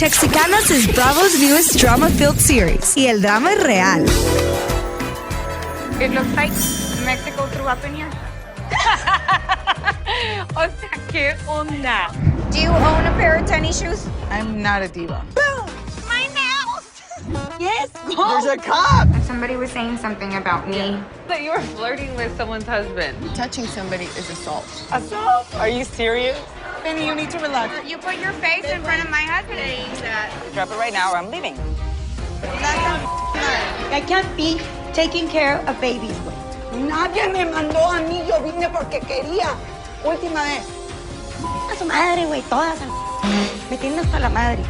Texicanas is Bravo's newest drama-filled series. Y el drama es real. It looks like Mexico threw up in here. O sea, ¿qué onda? Do you own a pair of tennis shoes? I'm not a diva. My nails! Yes, go! There's a cop! Somebody was saying something about me. That you were flirting with someone's husband. Touching somebody is assault. Assault? Are you serious? Benny, you need to relax. You put your face in front of my husband. Drop it right now or I'm leaving. I can't be taking care of babies with. Nadie me mandó a mí, yo vine porque quería. Última vez. A su madre, güey, todas. Me tienen hasta la madre.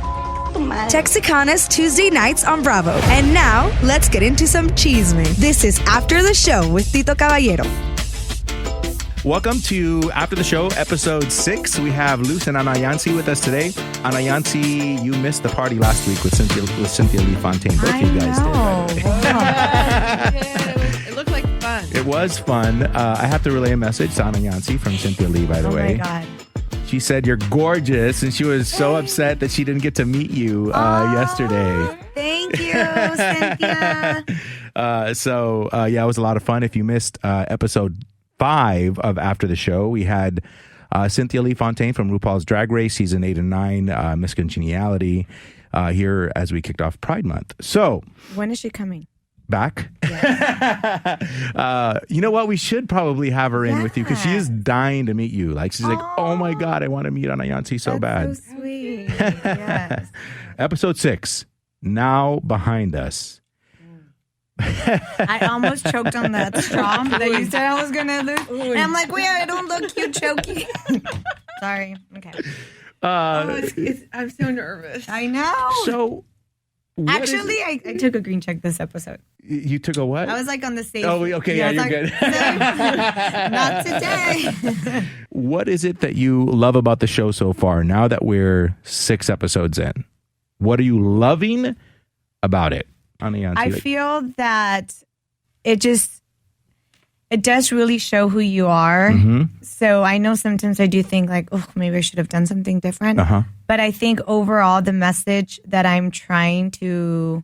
Tu madre. Texicanas Tuesday nights on Bravo. And now, let's get into some chisme. This is After the Show with Tito Caballero. Welcome to After the Show, episode 6. We have Luz and Anayancy with us today. Anayancy, you missed the party last week with Cynthia Lee Fontaine. Both of you guys did, by the way. It looked like fun. It was fun. I have to relay a message to Anayancy from Cynthia Lee, by the way. Oh, my God. She said you're gorgeous, and she was so upset that she didn't get to meet you yesterday. Thank you, Cynthia. Yeah, it was a lot of fun. If you missed episode 5 of After the Show, we had Cynthia Lee Fontaine from RuPaul's Drag Race, season 8 and 9, Miss Congeniality, here as we kicked off Pride Month. So, When is she coming? back. You know what? We should probably have her in with you because she is dying to meet you. Like, she's like, oh my God, I want to meet Anayancy so bad. So sweet. Yes. Episode 6, now behind us. I almost choked on that straw that you said I was going to lose. And I'm like, wait, I don't look cute choking. Sorry. Okay. I'm so nervous. I know. So, Actually, I took a green check this episode. you took a what? I was like on the safe. Oh, okay. Yeah, you're good. Not today. What is it that you love about the show so far, now that we're 6 episodes in? What are you loving about it? I feel that it does really show who you are. Mm-hmm. So I know sometimes I do think like, oh, maybe I should have done something different. Uh-huh. But I think overall the message that I'm trying to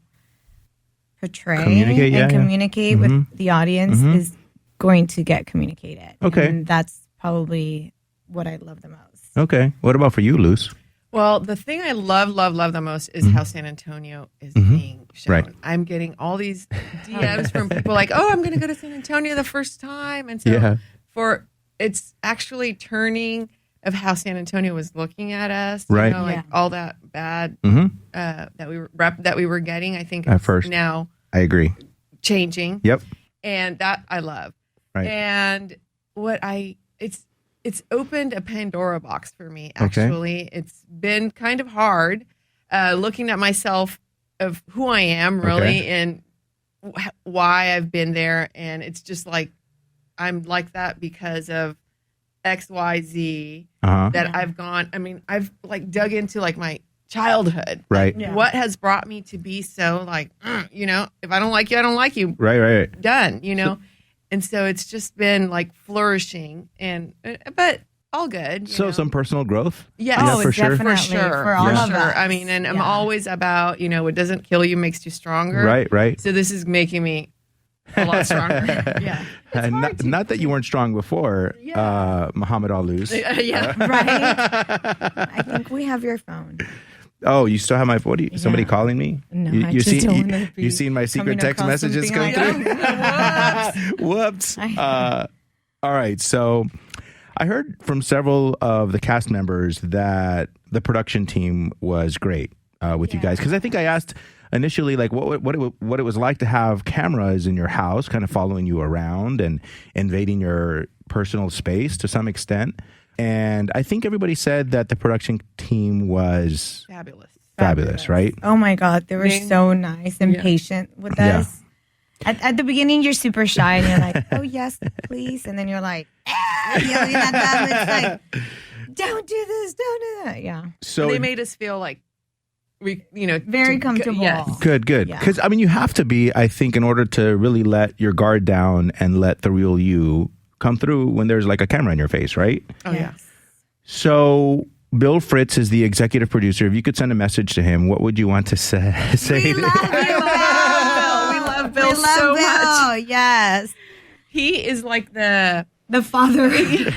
portray communicate with the audience is going to get communicated. Okay. And that's probably what I love the most. Okay. What about for you, Luz? Well, the thing I love the most is how San Antonio is being shown. Right. I'm getting all these DMs from people like, oh, I'm going to go to San Antonio the first time. And so it's actually turning of how San Antonio was looking at us. Right. You know, like all that bad that we were getting, I think At first. now I agree. changing. Yep. And that I love. Right. And it's opened a Pandora box for me, actually. Okay. It's been kind of hard looking at myself of who I am, really, and why I've been there. And it's just like, I'm like that because of X, Y, Z that I've gone. I mean, I've like dug into like my childhood. Right. Like, what has brought me to be so like, if I don't like you, I don't like you. Right. Done, And so it's just been like flourishing but all good. So some personal growth? Yes. Yeah, for sure. For sure. For all of us. I mean, and I'm always about, what doesn't kill you makes you stronger. Right. So this is making me a lot stronger. Yeah. Not that you weren't strong before, Muhammad Al-Luz. Yeah. Right. I think we have your phone. Oh, you still have my phone? Somebody calling me? No, you seen my secret text messages come through? Whoops. All right. So I heard from several of the cast members that the production team was great with you guys. Because I think I asked initially, like, what it was like to have cameras in your house kind of following you around and invading your personal space to some extent. And I think everybody said that the production team was fabulous, right? Oh my God, they were so nice and patient with us. At the beginning, you're super shy and you're like, oh yes, please. And then you're like, yelling at them. It's like, don't do this, don't do that. Yeah. So and they made us feel like very comfortable. Yes. Good. Because I mean, you have to be, I think, in order to really let your guard down and let the real you come through when there's like a camera in your face, right? Oh, yeah. So Bill Fritz is the executive producer. If you could send a message to him, what would you want to say? We love you, Bill. We love Bill so much. Yes. He is like the father. the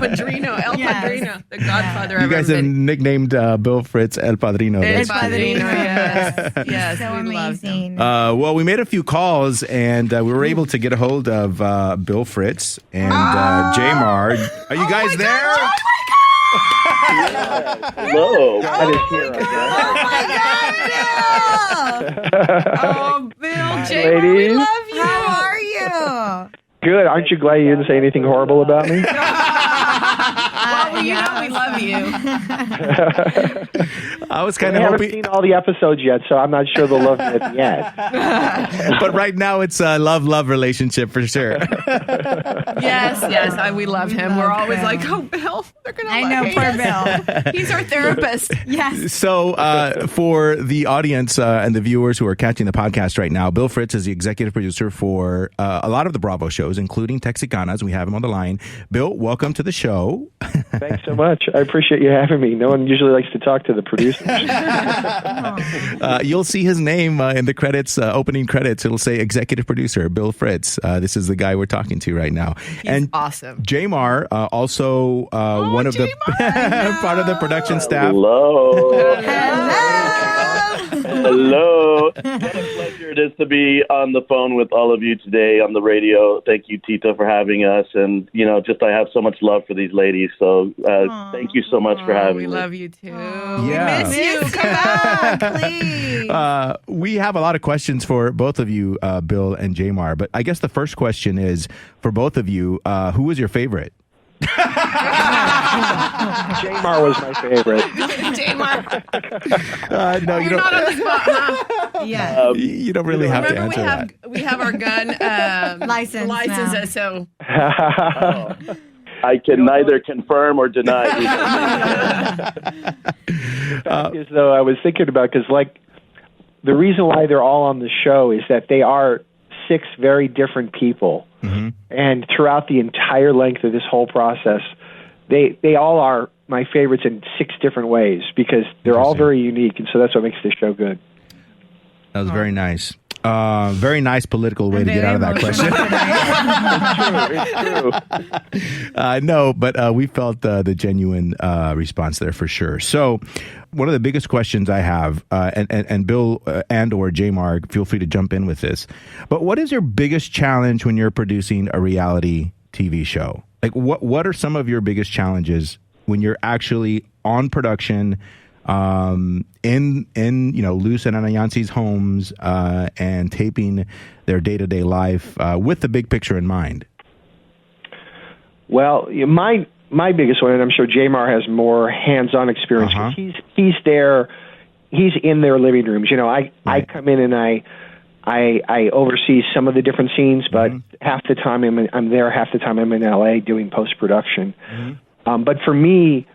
Padrino, El Padrino, the godfather of You guys have everybody. nicknamed Bill Fritz El Padrino. El That's Padrino, yes. Yes, So we love him. amazing. well, we made a few calls and we were able to get a hold of Bill Fritz and JMar. Are you guys there? Hello. That is here. Oh, Bill, JMar, we ladies. love you. How are you? Good. Aren't you glad you didn't say anything horrible about me? Well, you know we love you. I was kind I of haven't hoping. seen all the episodes yet, so I'm not sure they'll love me at the end. But right now it's a love relationship for sure. Yes, we love him. We're always Bill. like, oh, Bill, they're going to I know, poor Bill. He's our therapist. Yes. So for the audience and the viewers who are catching the podcast right now, Bill Fritz is the executive producer for a lot of the Bravo shows, including Texicanas. We have him on the line. Bill, welcome to the show. Thanks so much. I appreciate you having me. No one usually likes to talk to the producers. You'll see his name in the credits, opening credits. It'll say executive producer, Bill Fritz. This is the guy we're talking to right now. He's awesome. JMar, also one of the part of the production staff. Hello. Hello. What a pleasure it is to be on the phone with all of you today on the radio. Thank you, Tito, for having us. And, I have so much love for these ladies. So thank you so much for having me. We love you too. Yeah. We miss you. Come on, please. We have a lot of questions for both of you, Bill and JMar. But I guess the first question is for both of you, who was your favorite? JMar was my favorite. JMar. No, you don't. Not on the spot, huh? Yeah. You don't really have to Remember, answer that. we have our gun License now. so I can neither confirm or deny. The fact is, though, I was thinking about, because, the reason why they're all on the show is that they are 6 very different people. Mm-hmm. And throughout the entire length of this whole process, they all are my favorites in 6 different ways, because they're all very unique, and so that's what makes this show good. That was very nice. Very nice political way to get out of that question. It's true. No, but we felt the genuine response there for sure. So one of the biggest questions I have, and Bill and or JMar, feel free to jump in with this, but what is your biggest challenge when you're producing a reality TV show? Like what are some of your biggest challenges when you're actually on production, in Luz and Anayancy's homes, and taping their day-to-day life with the big picture in mind? Well, my biggest one, and I'm sure JMar has more hands-on experience. He's there, he's in their living rooms. I come in and I oversee some of the different scenes, but half the time I'm there, half the time I'm in LA doing post-production. But for me,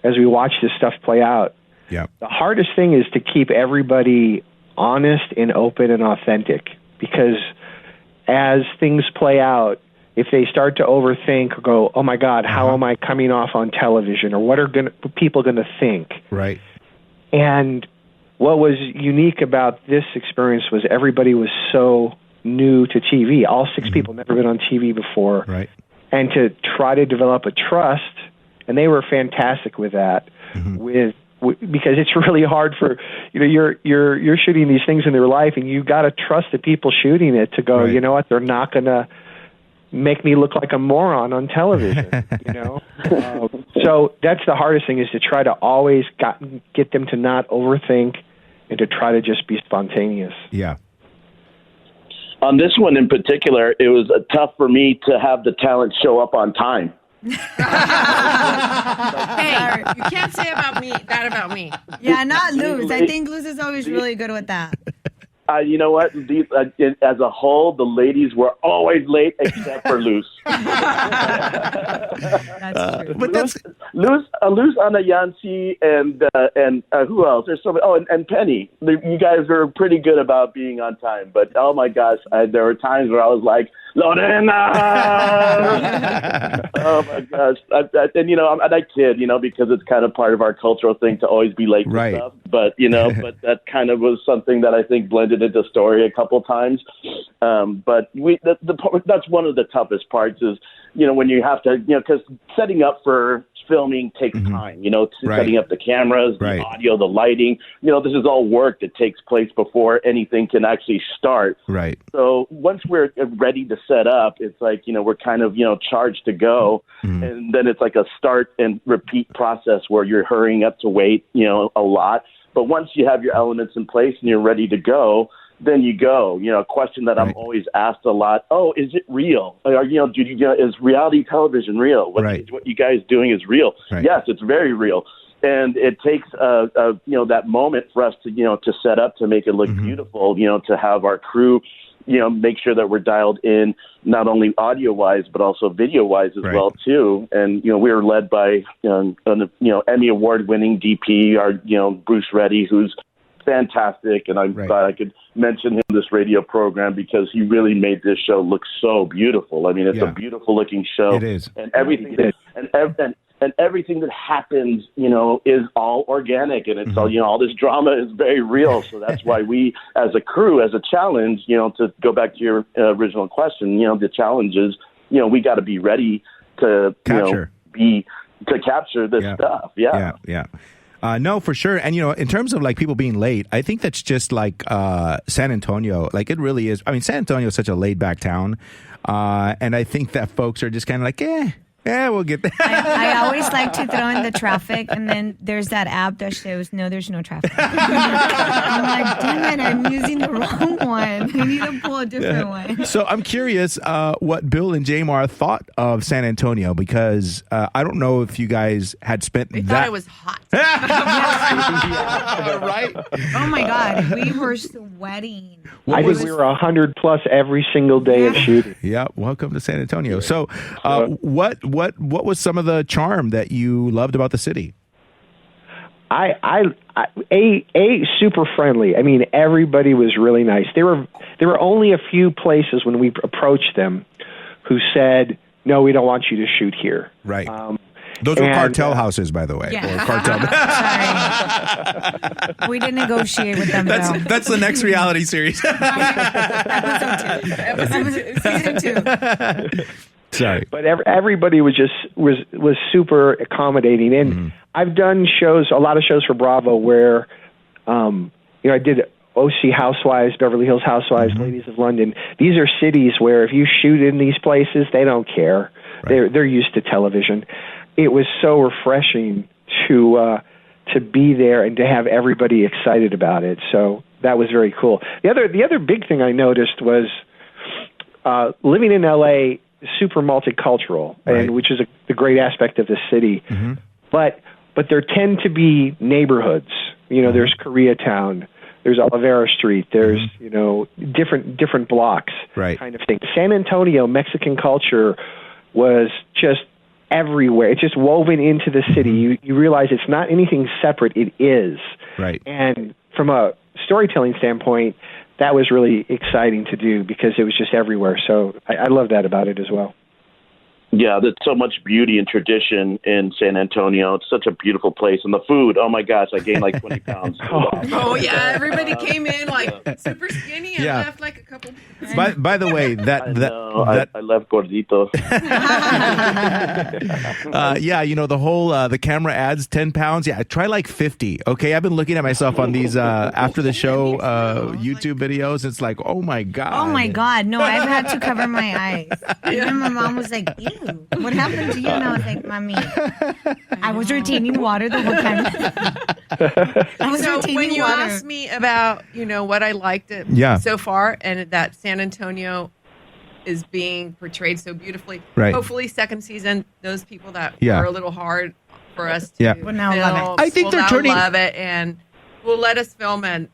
as we watch this stuff play out, the hardest thing is to keep everybody honest and open and authentic, because as things play out, if they start to overthink or go, oh my God, how am I coming off on television, or what are people going to think? Right. And what was unique about this experience was everybody was so new to TV. All 6 people never been on TV before. Right. And to try to develop a trust, and they were fantastic with that, because it's really hard for you're shooting these things in their life, and you got to trust the people shooting it to go, you know what, they're not going to make me look like a moron on television. So that's the hardest thing, is to try to always get them to not overthink and to try to just be spontaneous. Yeah. On this one in particular, it was tough for me to have the talent show up on time. Hey, you can't say that about me. Yeah, not Luz. I think Luz is always really good with that. You know what? As a whole, the ladies were always late except for Luz. That's true. But that's Luz Anayancy and who else? There's so many. Oh, and Penny. You guys were pretty good about being on time. But oh my gosh, there were times where I was like, Lorena. Oh my gosh! And I kid, because it's kind of part of our cultural thing to always be late for stuff. But but that kind of was something that I think blended into story a couple times. But that's one of the toughest parts is when you have to because setting up for filming takes time, setting up the cameras, the audio, the lighting, this is all work that takes place before anything can actually start. Right. So once we're ready to set up, it's like, we're kind of, charged to go. And then it's like a start and repeat process where you're hurrying up to wait, a lot. But once you have your elements in place and you're ready to go, then you go. A question that I'm always asked a lot. Oh, is it real? Is reality television real? What you guys doing is real. Right. Yes, it's very real. And it takes that moment for us to set up to make it look beautiful. To have our crew, make sure that we're dialed in not only audio wise but also video wise as well too. And we were led by Emmy award winning DP, our Bruce Reddy, who's fantastic, and I'm glad I could mention him in this radio program because he really made this show look so beautiful. I mean, it's a beautiful looking show. It is, and everything and everything that happens, is all organic, and it's all this drama is very real. So that's why we, as a crew, as a challenge, to go back to your original question, the challenge is, we got to be ready to capture this stuff. Yeah. No, for sure. And, in terms of like people being late, I think that's just like San Antonio. Like it really is. I mean, San Antonio is such a laid back town. And I think that folks are just kind of like, we'll get there. I always like to throw in the traffic, and then there's that app that shows, no, there's no traffic. I'm like, damn it, I'm using the wrong one. I need to pull a different one. So I'm curious what Bill and JMar thought of San Antonio, because I don't know if you guys had spent They thought it was hot. Right? Oh my God, we were sweating. I think we were 100 plus every single day of shooting. Yeah, welcome to San Antonio. So what was some of the charm that you loved about the city? Super friendly. I mean, everybody was really nice. There were only a few places when we approached them who said, "No, we don't want you to shoot here." Right. Those were cartel houses, by the way. Yeah. Or cartel. Sorry. We didn't negotiate with them. That's the next reality series. Season 2. Sorry, but everybody was super accommodating, and I've done a lot of shows for Bravo where, I did OC Housewives, Beverly Hills Housewives, Ladies of London. These are cities where if you shoot in these places, they don't care. Right. They're used to television. It was so refreshing to be there and to have everybody excited about it. So that was very cool. The other big thing I noticed was living in LA. Super multicultural, and which is the great aspect of the city. But there tend to be neighborhoods. There's Koreatown, there's Olivera Street, there's different blocks, kind of thing. San Antonio Mexican culture was just everywhere. It's just woven into the city. You realize it's not anything separate. It is. Right. And from a storytelling standpoint, that was really exciting to do because it was just everywhere. So I love that about it as well. Yeah, there's so much beauty and tradition in San Antonio. It's such a beautiful place. And the food, oh my gosh, I gained like 20 pounds. Oh yeah, everybody came in like super skinny and left like a couple. By the way, I left gordito. The whole the camera adds 10 pounds. Yeah, try like 50. Okay, I've been looking at myself on these after the show YouTube videos. It's like, oh my god. Oh my god, no, I've had to cover my eyes. Even my mom was like, ew. What happened to you? And I was like, Mommy, I was retaining water the whole time. When you asked me about, what I liked so far, and that San Antonio is being portrayed so beautifully. Right. Hopefully, second season, those people that were a little hard for us to will now love it. I think they're turning love it, and will let us film and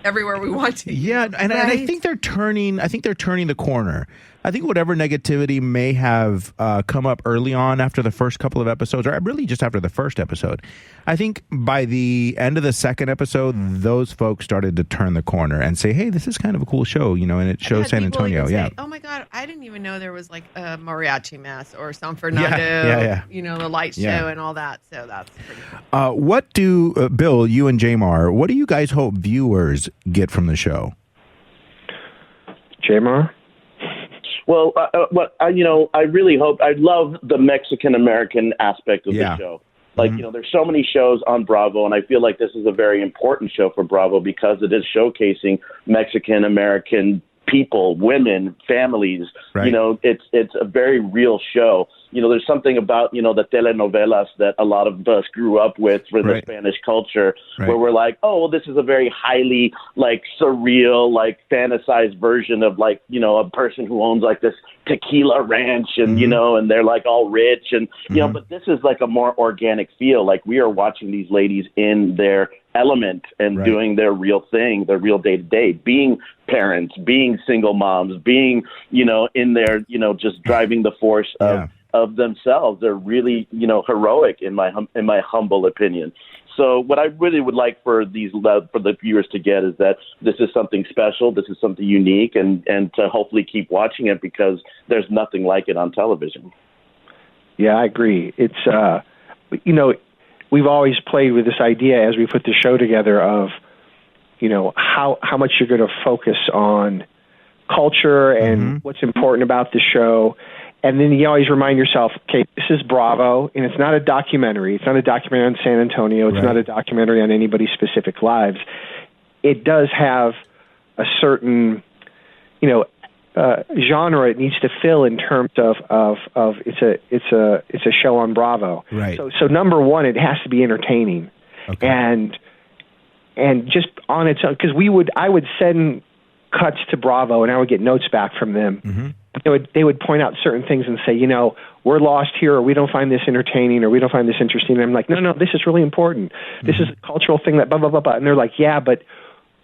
everywhere we want to. Yeah, and I think they're turning. I think they're turning the corner. I think whatever negativity may have come up early on after the first couple of episodes, or really just after the first episode, I think by the end of the second episode, those folks started to turn the corner and say, hey, this is kind of a cool show, and it shows San Antonio. Say, oh my God, I didn't even know there was like a mariachi mass or San Fernando, the light show and all that. So that's pretty cool. What do, Bill, you and JMar, what do you guys hope viewers get from the show? JMar? Well, I really hope, I love the Mexican-American aspect of the show. Like, there's so many shows on Bravo, and I feel like this is a very important show for Bravo because it is showcasing Mexican-American people, women, families. Right. It's a very real show. There's something about, the telenovelas that a lot of us grew up with for the Spanish culture, where we're like, oh, well, this is a very highly, surreal, fantasized version of, a person who owns, this tequila ranch and, and they're, all rich. And, but this is, a more organic feel. We are watching these ladies in their element and doing their real thing, their real day-to-day, being parents, being single moms, being, in there, just driving the force of themselves. They're really, heroic in my humble opinion. So what I really would like for the viewers to get is that this is something special, this is something unique, and to hopefully keep watching it because there's nothing like it on television. Yeah, I agree. It's we've always played with this idea as we put the show together of how much you're going to focus on culture and what's important about the show. And then you always remind yourself, okay, this is Bravo, and it's not a documentary. It's not a documentary on San Antonio. It's not a documentary on anybody's specific lives. It does have a certain, genre it needs to fill in terms of it's a show on Bravo. Right. So number one, it has to be entertaining, and just on its own, because I would send cuts to Bravo, and I would get notes back from them. They would point out certain things and say, we're lost here, or we don't find this entertaining, or we don't find this interesting. And I'm like, no, this is really important. This is a cultural thing that blah, blah, blah, blah. And they're like, yeah, but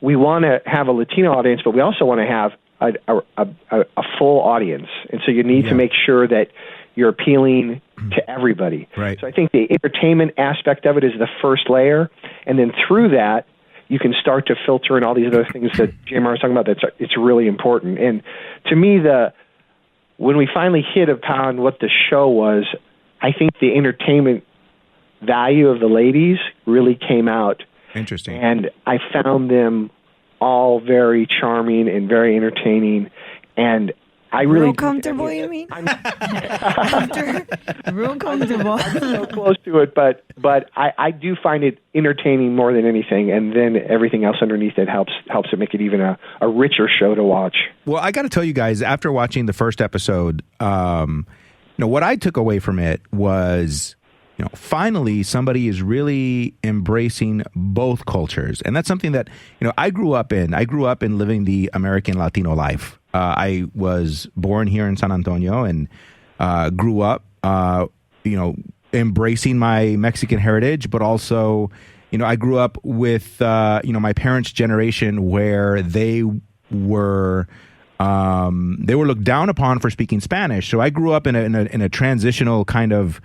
we want to have a Latino audience, but we also want to have a full audience. And so you need to make sure that you're appealing to everybody. Right. So I think the entertainment aspect of it is the first layer. And then through that, you can start to filter in all these other things that JMar was talking about. It's really important. And to me, when we finally hit upon what the show was, I think the entertainment value of the ladies really came out. Interesting. And I found them all very charming and very entertaining. And I really real comfortable, you mean? Real comfortable. I'm so close to it, but I do find it entertaining more than anything, and then everything else underneath it helps it make it even a richer show to watch. Well, I got to tell you guys, after watching the first episode, what I took away from it was, finally somebody is really embracing both cultures, and that's something that I grew up in. I grew up in living the American Latino life. I was born here in San Antonio and grew up, embracing my Mexican heritage, but also, I grew up with, my parents' generation where they were looked down upon for speaking Spanish. So I grew up in a transitional kind of,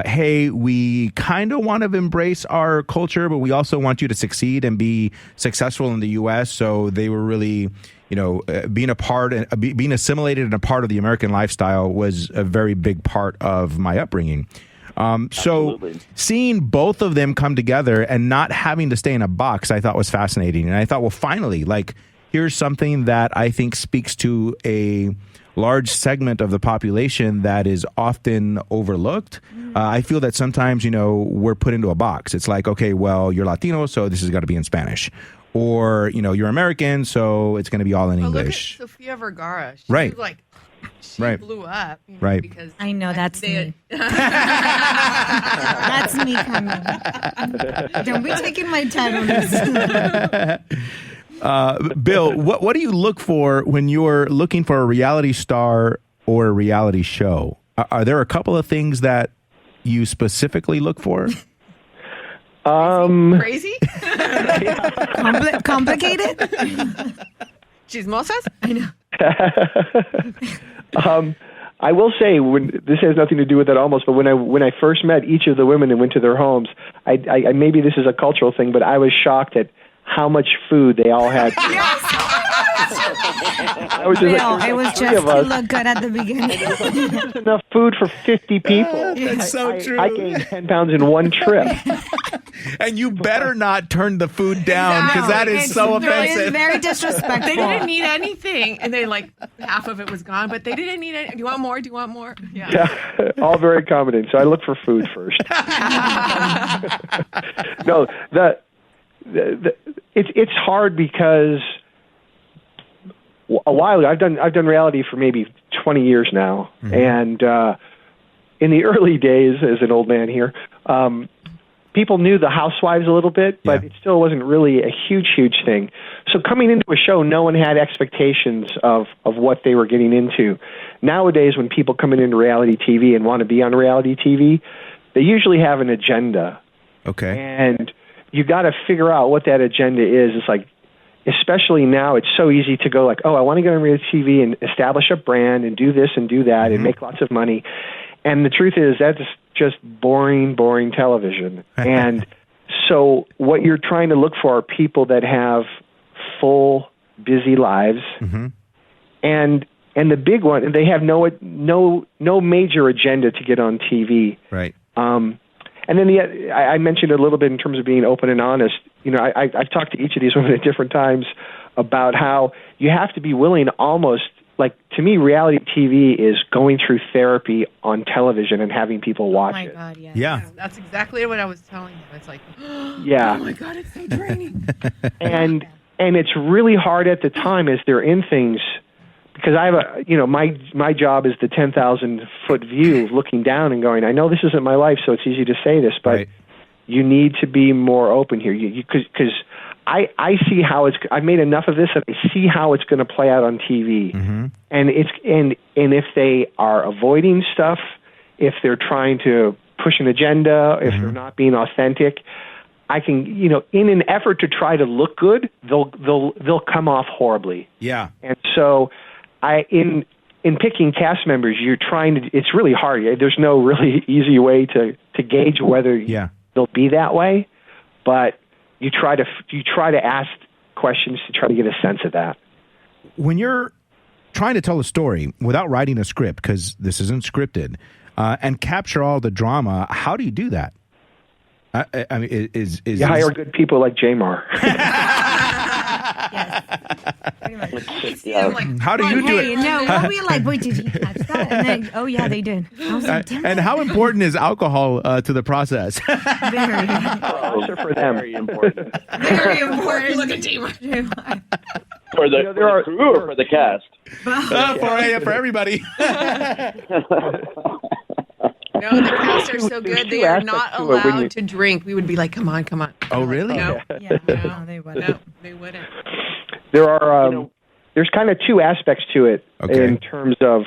hey, we kind of want to embrace our culture, but we also want you to succeed and be successful in the U.S. So they were really, being being assimilated and a part of the American lifestyle was a very big part of my upbringing. So seeing both of them come together and not having to stay in a box, I thought was fascinating. And I thought, well, finally, here's something that I think speaks to a large segment of the population that is often overlooked. I feel that sometimes, we're put into a box. It's like, okay, well, you're Latino, so this is got to be in Spanish. Or, you're American, so it's going to be all in English. Look at Sofia Vergara. She blew up. Because I know, that's me. That's me coming. Don't be taking my title. Bill, what do you look for when you're looking for a reality star or a reality show? Are there a couple of things that you specifically look for? Crazy? Complicated? Chismosas? I know. I will say, when this has nothing to do with it almost, but when I first met each of the women and went to their homes, I maybe this is a cultural thing, but I was shocked at how much food they all had. It was just to look good at the beginning. Enough food for 50 people. That's so true. I gained 10 pounds in one trip. And you better not turn the food down because that is so offensive. It's very disrespectful. They didn't need anything, and they half of it was gone, but they didn't need it. Do you want more? Do you want more? Yeah, all very accommodating. So I look for food first. No, it's hard because a while ago, I've done reality for maybe 20 years now, and in the early days, as an old man here, people knew the housewives a little bit, but it still wasn't really a huge thing. So coming into a show, no one had expectations of what they were getting into. Nowadays, when people come into reality TV and want to be on reality TV, they usually have an agenda. Okay. And you got to figure out what that agenda is. It's like, especially now, it's so easy to go like, oh, I want to get on reality TV and establish a brand and do this and do that and make lots of money. And the truth is that's just boring television. And so what you're trying to look for are people that have full, busy lives. And the big one, they have no major agenda to get on TV. Right. And then I mentioned a little bit in terms of being open and honest. You know, I've talked to each of these women at different times about how you have to be willing almost, like, to me, reality TV is going through therapy on television and having people watch it. Oh, my God, Yeah. That's exactly what I was telling him. It's like, yeah. Oh, my God, it's so draining. And it's really hard at the time as they're in things, because I have my job is the 10,000-foot view, looking down and going, I know this isn't my life, so it's easy to say this, but you need to be more open here. Because I see how I've made enough of this, and I see how it's going to play out on TV. And if they are avoiding stuff, if they're trying to push an agenda, if they're not being authentic, I can, in an effort to try to look good, they'll come off horribly. Yeah. And so in picking cast members, you're trying to, it's really hard. There's no really easy way to gauge whether they'll be that way, but you try to ask questions to try to get a sense of that. When you're trying to tell a story without writing a script, because this isn't scripted, and capture all the drama, how do you do that? I mean, you hire good people like JMar. How do you do it? No, we'll be like, wait, did you catch that? And then, oh yeah, they did. I was like, damn. And how important is alcohol to the process? Very. Also for them. Very important. Very important. Look at JMar. For the crew or for the cast? For everybody. No, the cast are so good. They are not allowed to drink. We would be like, come on. Oh, really? No. Yeah, no, they wouldn't. No, they wouldn't. There are there's kind of two aspects to it in terms of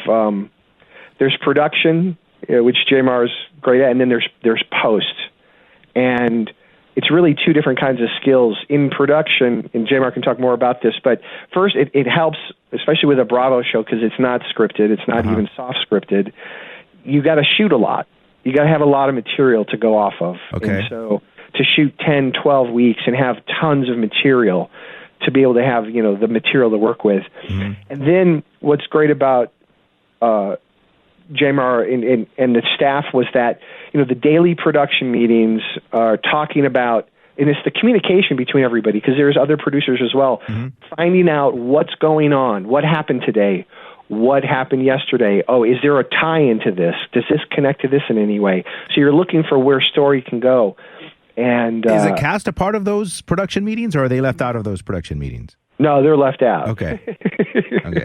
there's production, which JMar is great at, and then there's post, and it's really two different kinds of skills in production. And JMar can talk more about this, but first it helps, especially with a Bravo show, because it's not scripted, it's not even soft scripted. You got to shoot a lot. You got to have a lot of material to go off of. Okay. And so to shoot 10, 12 weeks and have tons of material to be able to have, the material to work with. And then what's great about JMar and the staff was that, the daily production meetings are talking about, and it's the communication between everybody, because there's other producers as well, finding out what's going on, what happened today, what happened yesterday. Oh, is there a tie-in to this? Does this connect to this in any way? So you're looking for where story can go. And is the cast a part of those production meetings, or are they left out of those production meetings? No, they're left out. Okay.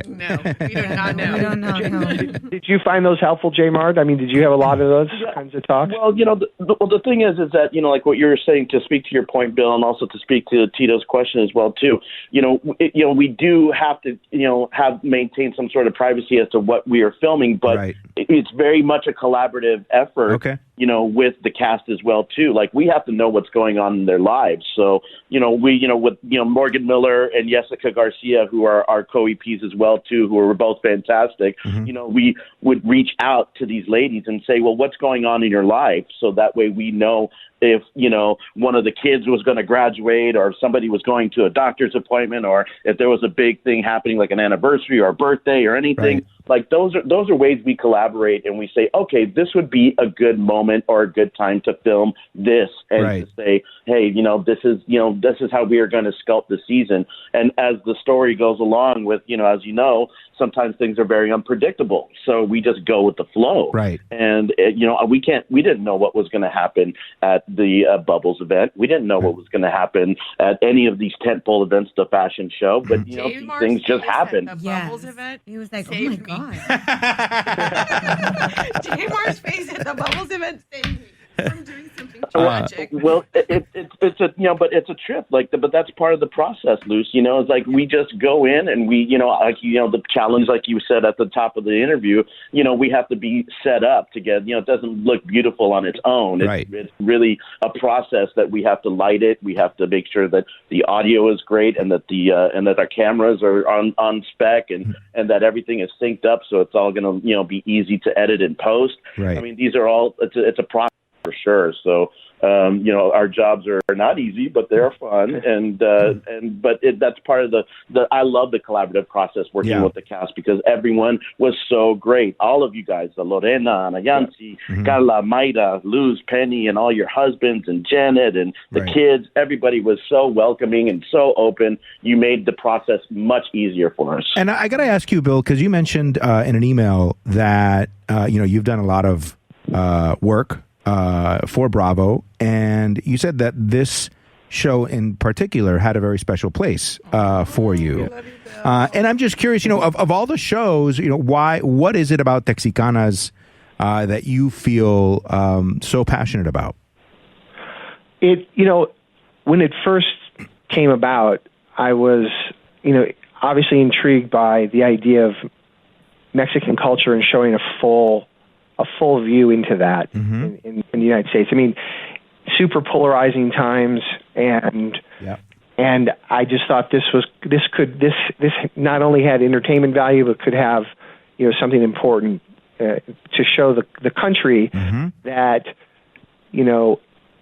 No, we do not know. We don't know. No. Did you find those helpful, JMar? I mean, did you have a lot of those kinds of talks? Well, the thing is that, like what you were saying, to speak to your point, Bill, and also to speak to Tito's question as well, too, we do have to, maintain some sort of privacy as to what we are filming, but it's very much a collaborative effort, with the cast as well, too. Like, we have to know what's going on in their lives. So, with Morgan Miller and Jessica Garcia, who are our OEPs as well too, who were both fantastic. Mm-hmm. You know, we would reach out to these ladies and say, well, what's going on in your life? So that way we know if, you know, one of the kids was going to graduate, or if somebody was going to a doctor's appointment, or if there was a big thing happening like an anniversary or a birthday or anything. Right. Like those are ways we collaborate, and we say, okay, this would be a good moment or a good time to film this, and Right. to say, hey, this is how we are going to sculpt the season. And as the story goes along with, as you know, sometimes things are very unpredictable. So we just go with the flow. Right. And, we didn't know what was going to happen at the Bubbles event. We didn't know what was going to happen at any of these tentpole events, the fashion show, but, these things just happen. The Bubbles event. He was like, Saved oh my me. God. JMar's face at the Bubbles event saved me from doing something tragic. Well, it's a but it's a trip, but that's part of the process, Luce. It's like we just go in and we, the challenge, like you said at the top of the interview, we have to be set up to get, it doesn't look beautiful on its own. Right. It's really a process that we have to light it. We have to make sure that the audio is great, and that and that our cameras are on spec, and that everything is synced up, so it's all going to be easy to edit and post. Right. I mean, these are all it's a process for sure. So our jobs are not easy, but they're fun, but that's part of the I love the collaborative process working with the cast, because everyone was so great. All of you guys, Lorena, Anayancy, Carla, Mayra, Luz, Penny, and all your husbands, and Janet, and the kids. Everybody was so welcoming and so open. You made the process much easier for us. And I got to ask you, Bill, because you mentioned in an email that you've done a lot of work for Bravo, and you said that this show in particular had a very special place for you. And I'm just curious, of all the shows, what is it about Texicanas that you feel so passionate about? When it first came about, I was, obviously intrigued by the idea of Mexican culture and showing a full view into that in the United States. I mean, super polarizing times, and I just thought this not only had entertainment value, but could have something important to show the country that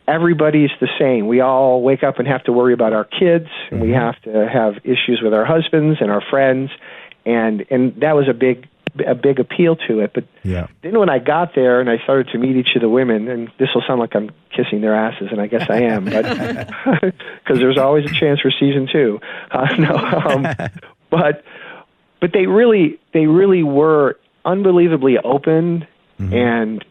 everybody's the same. We all wake up and have to worry about our kids, and we have to have issues with our husbands and our friends, and that was a big appeal to it. But then when I got there and I started to meet each of the women, and this will sound like I'm kissing their asses, and I guess I am, but because there's always a chance for season 2. But they really were unbelievably open and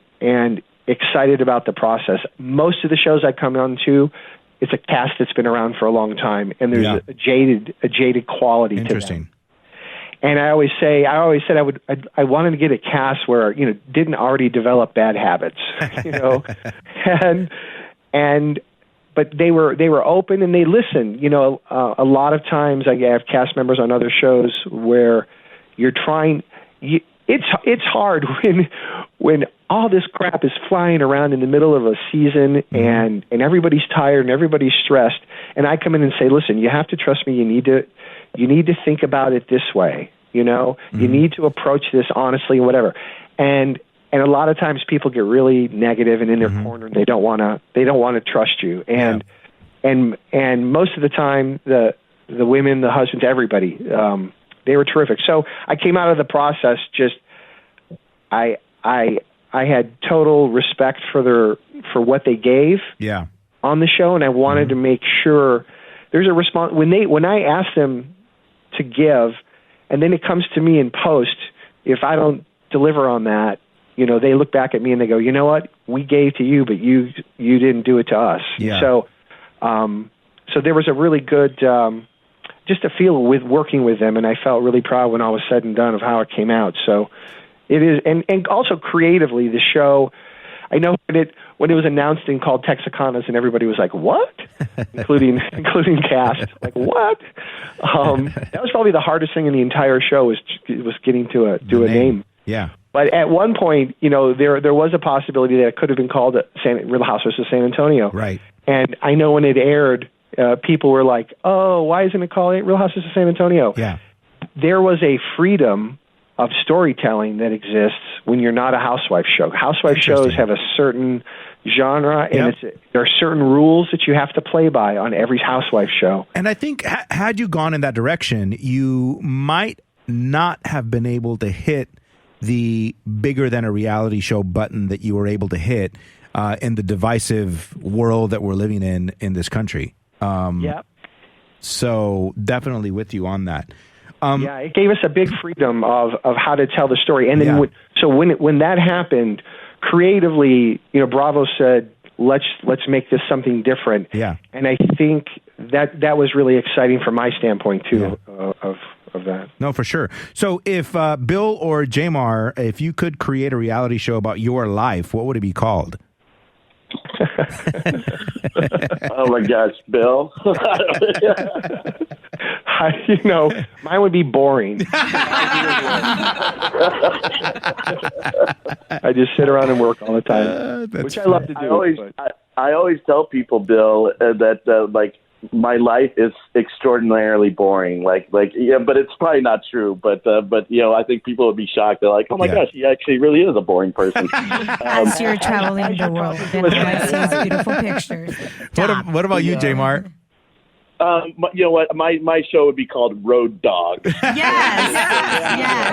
excited about the process. Most of the shows I come on to, it's a cast that's been around for a long time, and there's a jaded quality to them. And I always said I wanted to get a cast where didn't already develop bad habits, but they were open and they listened. A lot of times I have cast members on other shows where you're trying. It's hard when all this crap is flying around in the middle of a season and everybody's tired and everybody's stressed, and I come in and say, listen, you have to trust me. You need to think about it this way, you need to approach this honestly, whatever. And a lot of times people get really negative and in their corner, and they don't want to trust you. And most of the time the women, the husbands, everybody, they were terrific. So I came out of the process I had total respect for what they gave on the show, and I wanted to make sure there's a response when I ask them to give, and then it comes to me in post. If I don't deliver on that, they look back at me and they go, you know what, we gave to you, but you didn't do it to us. So there was a really good just a feel with working with them, and I felt really proud when all was said and done of how it came out. So it is, and also creatively, the show. I know when it was announced and called Texicanas, and everybody was like, "What?" including cast, like, "What?" That was probably the hardest thing in the entire show was getting to a name. Yeah. But at one point, there was a possibility that it could have been called Real Housewives of San Antonio. Right. And I know when it aired, people were like, "Oh, why isn't it called Real Housewives of San Antonio?" Yeah. there was a freedom of storytelling that exists when you're not a housewife show. Housewife shows have a certain genre, and there are certain rules that you have to play by on every housewife show. And I think had you gone in that direction, you might not have been able to hit the bigger than a reality show button that you were able to hit in the divisive world that we're living in this country. So definitely with you on that. It gave us a big freedom of how to tell the story. And then when that happened, creatively, Bravo said, let's make this something different. Yeah. And I think that was really exciting from my standpoint too of that. No, for sure. So if Bill or JMar, if you could create a reality show about your life, what would it be called? Oh my gosh, Bill. Mine would be boring. I just sit around and work all the time, which I love to do. I always tell people, Bill, that like my life is extraordinarily boring. But it's probably not true. But I think people would be shocked. They're like, oh my gosh, he actually really is a boring person. As you're traveling the world and I see these beautiful pictures. What about you, JMar? You know what? My show would be called Road Dog. Yes,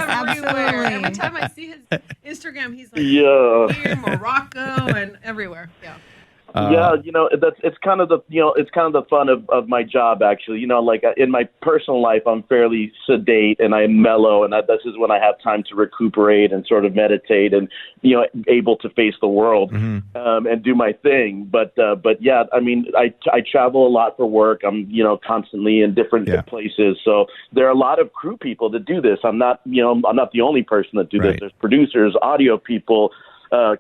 absolutely. Every time I see his Instagram, he's like here, Morocco, and everywhere. Yeah. It's kind of the fun of my job, actually. Like in my personal life, I'm fairly sedate and I'm mellow, and this is when I have time to recuperate and sort of meditate and able to face the world and do my thing. But yeah, I mean, I travel a lot for work. I'm constantly in different places, so there are a lot of crew people that do this. I'm not the only person that do this. There's producers, audio people,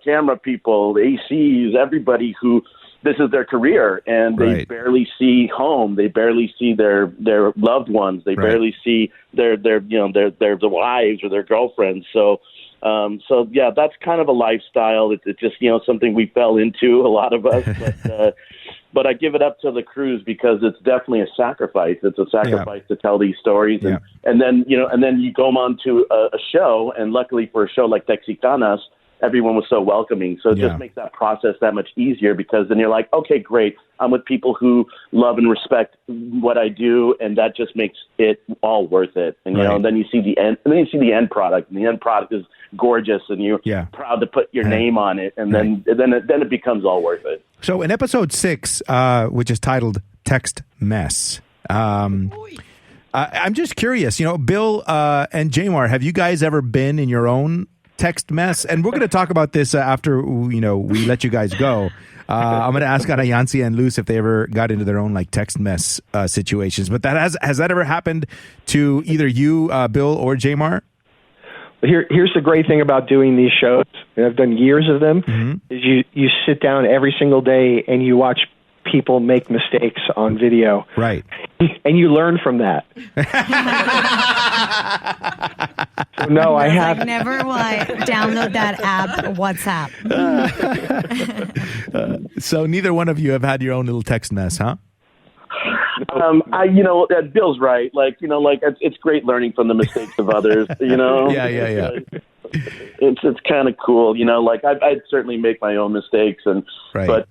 camera people, ACs, everybody who this is their career, and they barely see home. They barely see their loved ones. They barely see their wives or their girlfriends. So yeah, that's kind of a lifestyle. It's just something we fell into, a lot of us. But I give it up to the crews because it's definitely a sacrifice. It's a sacrifice to tell these stories, and then you go on to a show, and luckily for a show like Texicanas, everyone was so welcoming. So it just makes that process that much easier, because then you're like, okay, great. I'm with people who love and respect what I do, and that just makes it all worth it. And and then you see the end, and then you see the end product, and the end product is gorgeous, and you're proud to put your name on it, and then it becomes all worth it. So in episode 6, which is titled Text Mess, I'm just curious, Bill and JMar, have you guys ever been in your own text mess? And we're going to talk about this after we let you guys go. I'm going to ask Anayancy and Luz if they ever got into their own text mess situations. But has that ever happened to either you, Bill, or JMar? Here's the great thing about doing these shows, and I've done years of them, is you sit down every single day and you watch people make mistakes on video. Right. And you learn from that. So no, I have never will I download that app, WhatsApp. So neither one of you have had your own little text mess, huh? Bill's right. It's great learning from the mistakes of others. Yeah. It's kind of cool. I'd certainly make my own mistakes, but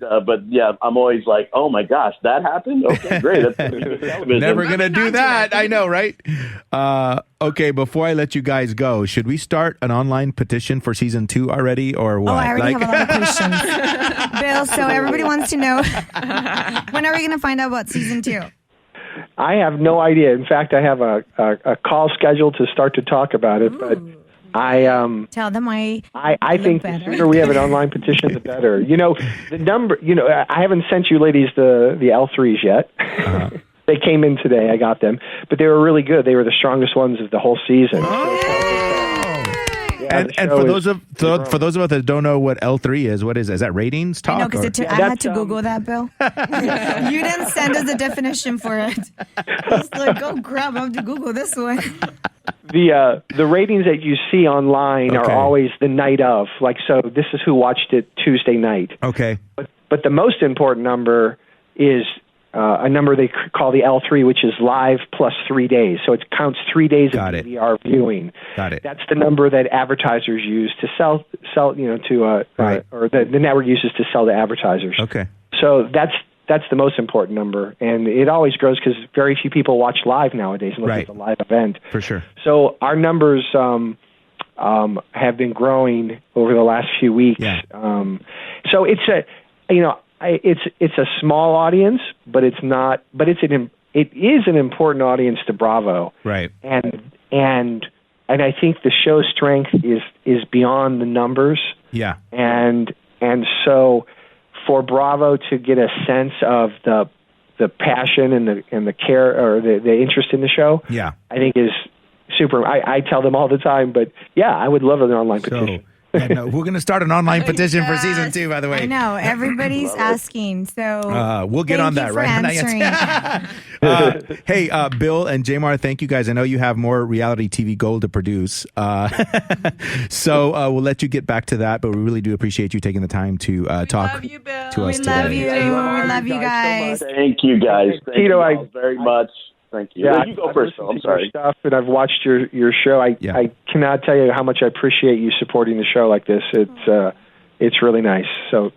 yeah, I'm always like, oh my gosh, that happened. Okay, great. That's gonna be good television. Never gonna do that. I know, right? Okay, before I let you guys go, should we start an online petition for season 2 already, or what? Oh, I already have a lot of questions, Bill. So everybody wants to know, when are we going to find out about season 2? I have no idea. In fact, I have a call scheduled to start to talk about it, but I tell them I think the sooner we have an online petition, the better. The number. I haven't sent you ladies the L3s yet. They came in today. I got them, but they were really good. They were the strongest ones of the whole season. And for those of us that don't know what L3 is, what is it? Is that ratings talk? I know, because I had to Google that, Bill. You didn't send us a definition for it. It's like, go grab. I have to Google this one. The ratings that you see online are always the night of. So this is who watched it Tuesday night. Okay. But the most important number is a number they call the L3, which is live plus 3 days. So it counts 3 days of DVR viewing. Got it. That's the number that advertisers use to sell, or the network uses to sell to advertisers. Okay. So that's the most important number, and it always grows because very few people watch live nowadays unless it's a live event. For sure. So our numbers have been growing over the last few weeks. Yeah. So it's a small audience, but it is an important audience to Bravo. Right. And I think the show's strength is beyond the numbers. Yeah. And so for Bravo to get a sense of the passion and the care or the interest in the show, I think is super. I tell them all the time, but I would love an online petition. We're going to start an online petition for season 2, by the way. I know. Everybody's asking. So we'll get on that, right? Hey, Bill and JMar, thank you guys. I know you have more reality TV gold to produce. So we'll let you get back to that, but we really do appreciate you taking the time to talk to us today. We love you guys. Thank you guys. Thank Tito, you very much. Thank you. Yeah, you go first. I'm sorry. Stuff, and I've watched your show. I cannot tell you how much I appreciate you supporting the show like this. It's really nice. So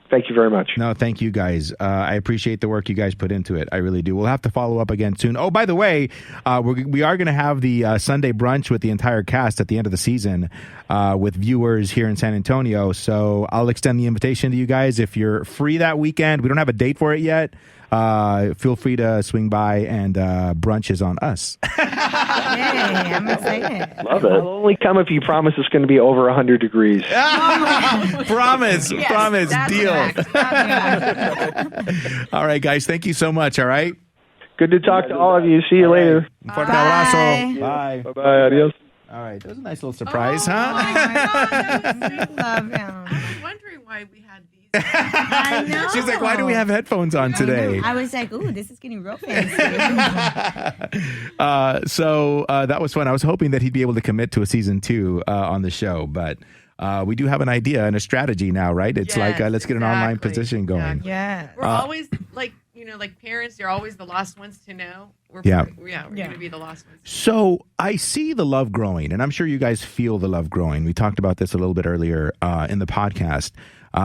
thank you very much. No, thank you guys. I appreciate the work you guys put into it. I really do. We'll have to follow up again soon. Oh, by the way, we are going to have the Sunday brunch with the entire cast at the end of the season with viewers here in San Antonio. So I'll extend the invitation to you guys. If you're free that weekend, we don't have a date for it yet. Feel free to swing by, and brunch is on us. Yay, I'm excited. Love it. I'll only come if you promise it's going to be over 100 degrees. Promise. Deal. All right, guys. Thank you so much. All right. Good to talk to all of you. See you later. Fuerte abrazo. Bye. Bye-bye. Adios. All right. That was a nice little surprise, huh? I love him. I was wondering why we had these. I know. She's like, why do we have headphones on today? I was like, ooh, this is getting real fancy. So that was fun. I was hoping that he'd be able to commit to a season 2 on the show, but we do have an idea and a strategy now, right? It's let's get an online position going. Yeah. We're always like parents, you're always the last ones to know. We're going to be the last ones. So I see the love growing, and I'm sure you guys feel the love growing. We talked about this a little bit earlier in the podcast.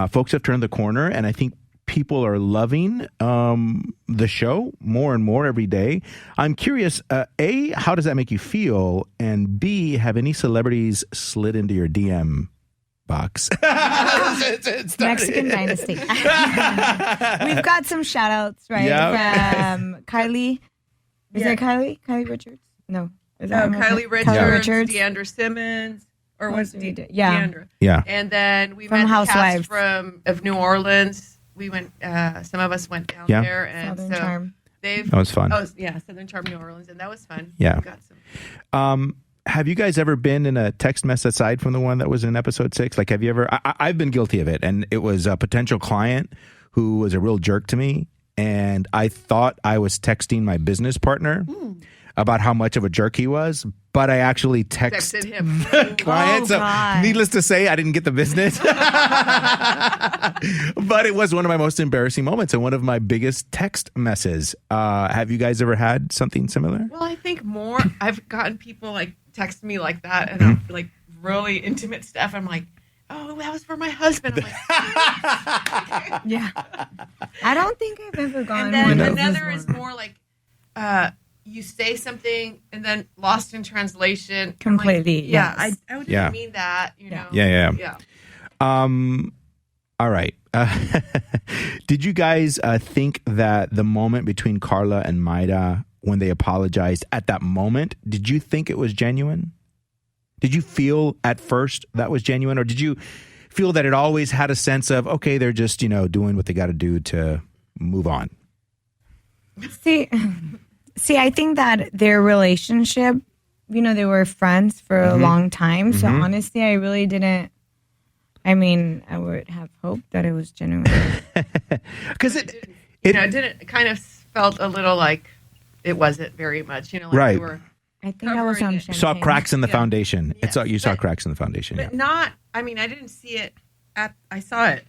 Folks have turned the corner, and I think people are loving the show more and more every day. I'm curious, A, how does that make you feel? And B, have any celebrities slid into your DM box? Mexican Dynasty. We've got some shout outs, right? Yep. From Kylie. Is it Kylie? Kylie Richards? No. Kylie Richards, Deandra Simmons. Or was it Deandra? Yeah. And then we From met Housewives. the cast of New Orleans. We went, some of us went down there. And Southern Charm. That was fun. Oh, yeah, Southern Charm, New Orleans. And that was fun. Yeah. We got some. Have you guys ever been in a text mess aside from the one that was in episode 6? Like, have you ever? I've been guilty of it, and it was a potential client who was a real jerk to me, and I thought I was texting my business partner about how much of a jerk he was, but I actually texted him. Client. So, needless to say, I didn't get the business. But it was one of my most embarrassing moments and one of my biggest text messes. Have you guys ever had something similar? Well, I think more. I've gotten people like text me like that, and like really intimate stuff. I'm like, oh, that was for my husband. I'm like, yeah. I don't think I've ever gone. And then another is more like, you say something and then lost in translation. Completely. Like, yeah, I didn't mean that. You know. Yeah. All right. Did you guys think that the moment between Carla and Maida, when they apologized at that moment, did you think it was genuine? Did you feel at first that was genuine, or did you feel that it always had a sense of, okay, they're just, doing what they got to do to move on? See, I think that their relationship, they were friends for a long time. So honestly, I really didn't. I mean, I would have hoped that it was genuine. Because it kind of felt a little like it wasn't very much, like right. we were. I think I was on champagne. Saw cracks in the foundation. Yes. You saw cracks in the foundation. But not, I didn't see it I saw it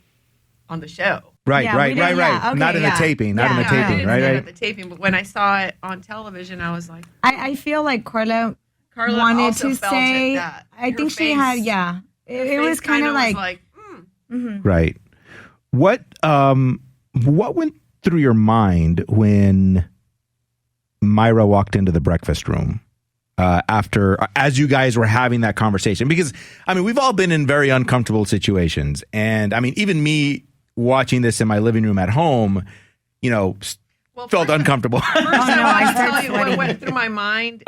on the show. Right. Okay, not in the taping. Not in the taping, right? At the taping, but when I saw it on television, I was like, I feel like Carla wanted also to felt say. it, that I her think she face- had. Yeah, it was kind of like. Right. What went through your mind when Myra walked into the breakfast room as you guys were having that conversation? Because I mean, we've all been in very uncomfortable situations, and I mean, even me watching this in my living room at home, felt uncomfortable. I tell you what went through my mind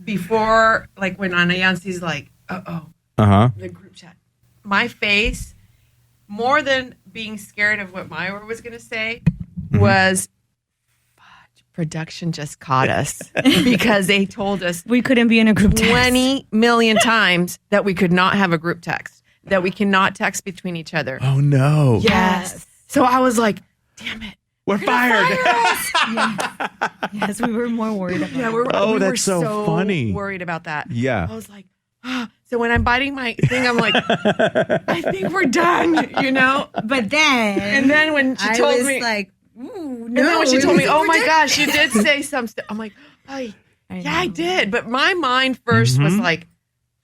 before, like when Anayancy's like, the group chat. My face, more than being scared of what Myra was going to say, was production just caught us because they told us we couldn't be in a group text 20 million times that we could not have a group text, that we cannot text between each other. Oh, no. Yes. So I was like, damn it. We're fired. Yes, we were more worried about it. We that's were so funny. Worried about that. Yeah. I was like, so when I'm biting my thing, I'm like, I think we're done, But then when she I told was me, like, ooh, and then when she told me, oh my gosh, you did say some stuff. I'm like, I did. But my mind first was like,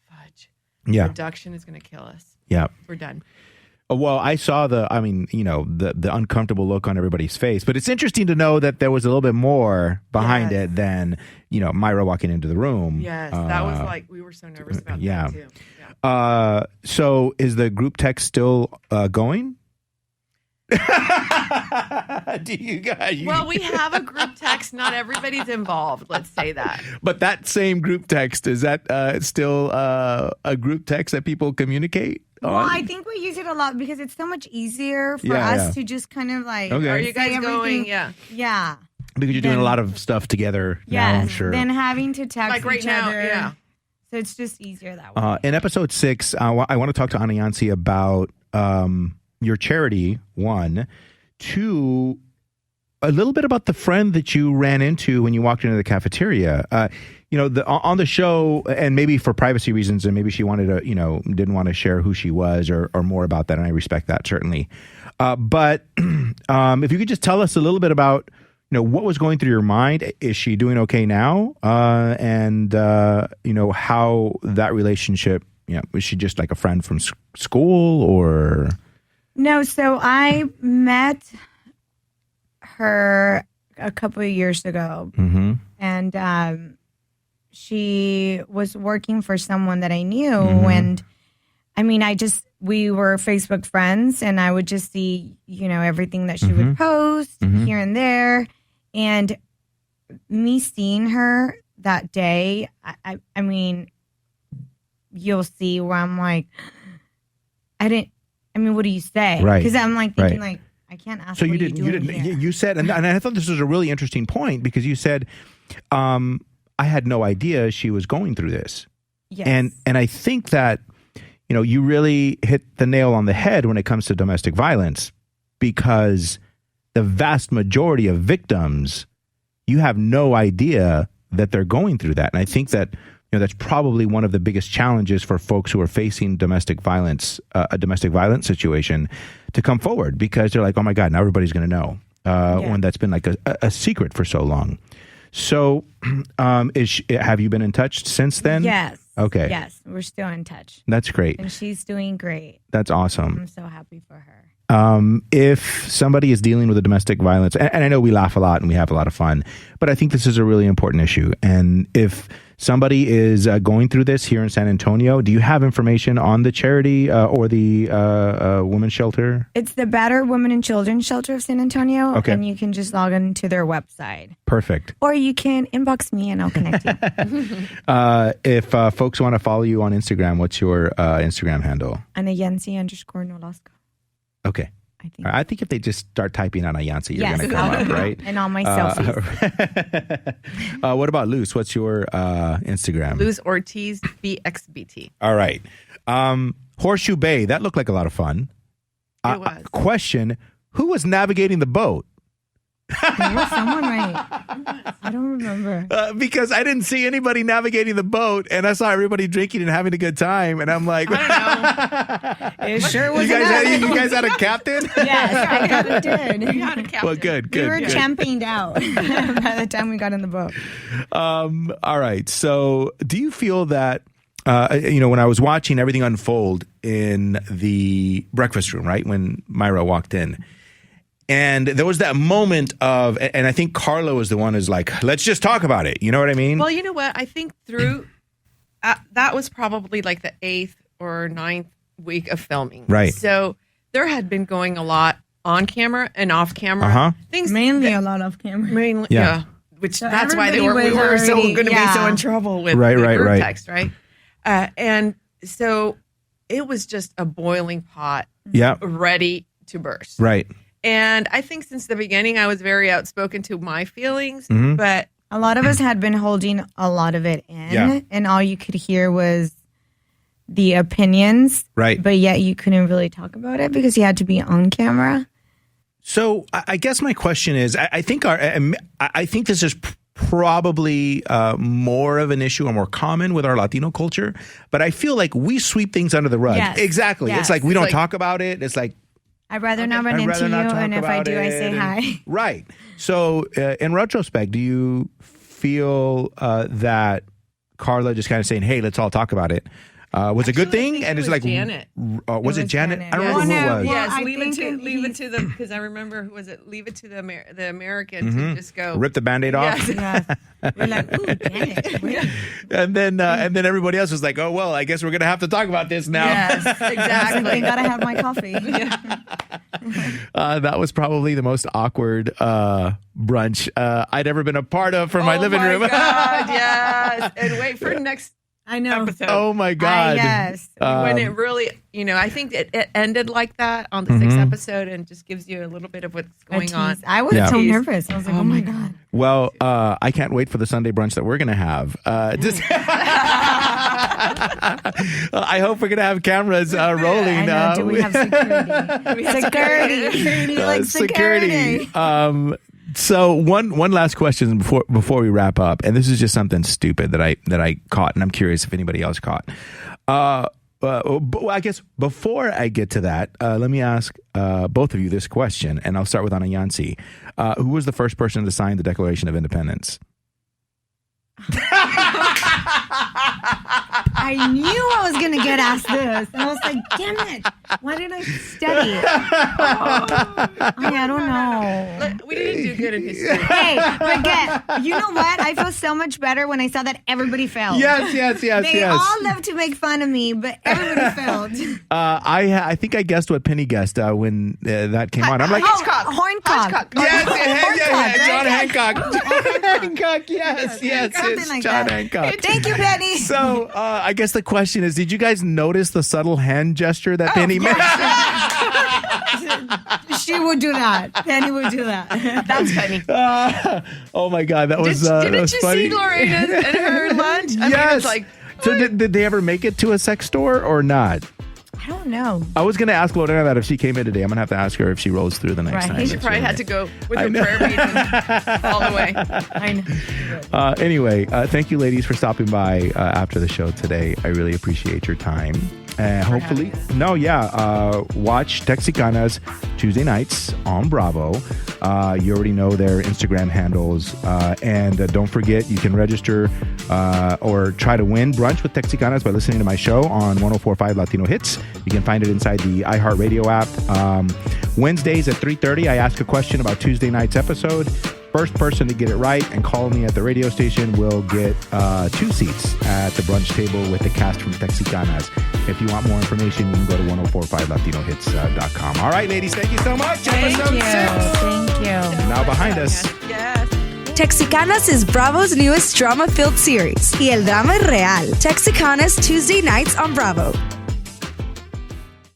fudge. Yeah. Production is going to kill us. Yeah. We're done. Well, I saw the uncomfortable look on everybody's face, but it's interesting to know that there was a little bit more behind it than, Myra walking into the room. Yes, that was like, we were so nervous about that too. Yeah. So is the group text still going? Do you guys? Well, we have a group text. Not everybody's involved. Let's say that. But that same group text, is that still a group text that people communicate on? Well, I think we use it a lot because it's so much easier for us to just kind of like. Okay. Are you guys going? Yeah. Because you're doing a lot of stuff together now, I'm sure. Then having to text like right each now, other. yeah. So it's just easier that way. In episode 6, I want to talk to Anayancy about your charity, 1. 2, a little bit about the friend that you ran into when you walked into the cafeteria. On the show, and maybe for privacy reasons, and maybe she wanted to, didn't want to share who she was or more about that, and I respect that, certainly. But if you could just tell us a little bit about, what was going through your mind. Is she doing okay now? And how that relationship, was she just like a friend from school or? No, so I met her a couple of years ago, and she was working for someone that I knew, and I mean, we were Facebook friends, and I would just see, everything that she would post here and there, and me seeing her that day, I mean, you'll see where I'm like, what do you say? Right. Because I'm like thinking like, I can't ask. So you didn't. You said, and I thought this was a really interesting point because you said, I had no idea she was going through this. Yes. And I think that, you really hit the nail on the head when it comes to domestic violence, because the vast majority of victims, you have no idea that they're going through that. And I think that, that's probably one of the biggest challenges for folks who are facing domestic violence, a domestic violence situation, to come forward, because they're like, oh my God, now everybody's going to know when that's been like a secret for so long. So have you been in touch since then? Yes. Okay. Yes, we're still in touch. That's great. And she's doing great. That's awesome. I'm so happy for her. If somebody is dealing with a domestic violence, and I know we laugh a lot and we have a lot of fun, but I think this is a really important issue. And if somebody is going through this here in San Antonio, do you have information on the charity or the women's shelter? It's the Battered Women and Children Shelter of San Antonio. Okay. And you can just log into their website. Perfect. Or you can inbox me and I'll connect you. If folks want to follow you on Instagram, what's your Instagram handle? Anayancy_Nolasco. Okay. I think if they just start typing Anayancy, you're Yes. going to come up, right? And all my selfies. What about Luz? What's your Instagram? Luz Ortiz BXBT. All right. Horseshoe Bay, that looked like a lot of fun. It was. Question, who was navigating the boat? There was someone, right? I don't remember. Because I didn't see anybody navigating the boat, and I saw everybody drinking and having a good time, and I'm like, I don't know. It sure was. You guys had a captain? Yes, I did. We had a captain. Well, good. We were championed out by the time we got in the boat. All right. So, do you feel that? When I was watching everything unfold in the breakfast room, right when Myra walked in. And there was that moment of, and I think Carla was the one who's like, let's just talk about it. You know what I mean? Well, you know what? I think through, that was probably like the 8th or 9th week of filming. Right. So there had been going a lot on camera and off camera. Things mainly a lot off camera. Mainly, yeah. Which so that's why we were going to be so in trouble with the group text, right? And so it was just a boiling pot, ready to burst. Right. And I think since the beginning, I was very outspoken to my feelings, but a lot of us had been holding a lot of it in, and all you could hear was the opinions. Right. But yet you couldn't really talk about it because you had to be on camera. So I guess my question is, I think this is probably more of an issue or more common with our Latino culture, but I feel like we sweep things under the rug. Yes. Exactly. Yes. It's like we don't talk about it. It's like, I'd rather not run into you, and if I do, I say hi. Right. So, in retrospect, do you feel that Carla just kind of saying, "Hey, let's all talk about it," was a good thing? And it's like, Janet. Was it Janet? I don't remember who it was. Yes, leave it to the because I remember who was it? Leave it to the American to just go rip the Band-Aid off. Yes. We're like, ooh, Janet. And then everybody else was like, oh well, I guess we're gonna have to talk about this now. Yes, exactly. I gotta have my coffee. That was probably the most awkward brunch I'd ever been a part of for my living room. Oh my God, yes. And wait for next episode. Oh my God. Yes. When it really, I think it ended like that on the 6th episode and just gives you a little bit of what's going on. I was so nervous. I was like, oh my God. Well, I can't wait for the Sunday brunch that we're going to have. I hope we're going to have cameras rolling. Do we have security? Security. So one last question before we wrap up, and this is just something stupid that I caught, and I'm curious if anybody else caught. Well, I guess before I get to that, let me ask both of you this question, and I'll start with Anayancy. Who was the first person to sign the Declaration of Independence? I knew I was going to get asked this. And I was like, damn it. Why did I study? I don't know. We didn't do good in history. Hey, forget. You know what? I feel so much better when I saw that everybody failed. Yes. They all love to make fun of me, but everybody failed. I think I guessed what Penny guessed when that came on. I'm like, Horncock. Yes, John Hancock. Hancock, yes. It's like John that. Hancock. Thank you, Penny. So I guess the question is, did you guys notice the subtle hand gesture that Penny made? She would do that. Penny would do that. That's Penny. Oh my God, that was didn't that was you funny. see Lorena and her lunch? I mean, it's like, so did they ever make it to a sex store or not? I don't know. I was going to ask Lorena that if she came in today. I'm going to have to ask her if she rolls through the next time. She probably had to go with her prayer meeting all the way. I know. Anyway, thank you, ladies, for stopping by after the show today. I really appreciate your time. Hopefully, watch Texicanas Tuesday nights on Bravo. You already know their Instagram handles. And don't forget, you can register or try to win brunch with Texicanas by listening to my show on 104.5 Latino Hits. You can find it inside the iHeartRadio app. Wednesdays at 3:30, I ask a question about Tuesday night's episode. First person to get it right and call me at the radio station will get 2 seats at the brunch table with the cast from Texicanas. If you want more information, you can go to 1045latinohits.com. All right, ladies, thank you so much. Thank you. Now behind us. Yes. Texicanas is Bravo's newest drama-filled series. Y el drama es real. Texicanas Tuesday nights on Bravo.